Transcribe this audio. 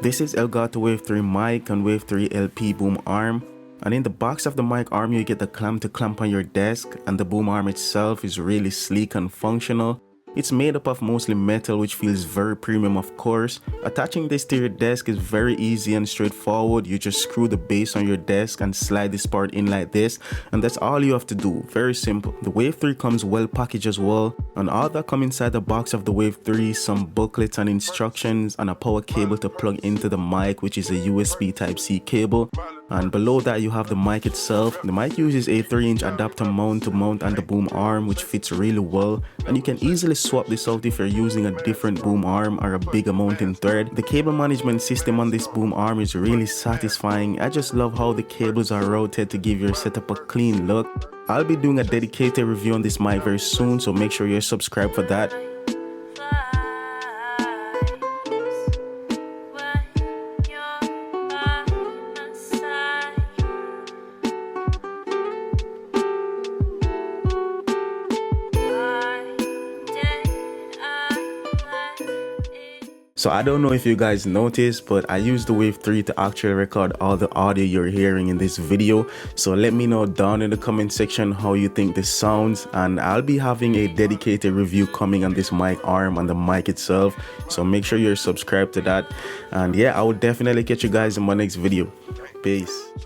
This is Elgato Wave 3 mic and Wave 3 LP boom arm. And in the box of the mic arm, you get the clamp to clamp on your desk, and the boom arm itself is really sleek and functional. It's made up of mostly metal, which feels very premium, of course. Attaching this to your desk is very easy and straightforward. You just screw the base on your desk and slide this part in like this, and that's all you have to do. Very simple. The Wave 3 comes well packaged as well, and all that come inside the box of the Wave 3, some booklets and instructions, and a power cable to plug into the mic, which is a USB Type-C cable. And below that you have the mic itself. The mic uses a 3-inch adapter mount to mount on the boom arm, which fits really well, and you can easily swap this out if you're using a different boom arm or a bigger mounting thread. The cable management system on this boom arm is really satisfying. I just love how the cables are routed to give your setup a clean look. I'll be doing a dedicated review on this mic very soon, so make sure you're subscribed for that. So I don't know if you guys noticed, but I used the Wave 3 to actually record all the audio you're hearing in this video. So let me know down in the comment section how you think this sounds, and I'll be having a dedicated review coming on this mic arm and the mic itself. So make sure you're subscribed to that. And yeah, I will definitely catch you guys in my next video. Peace.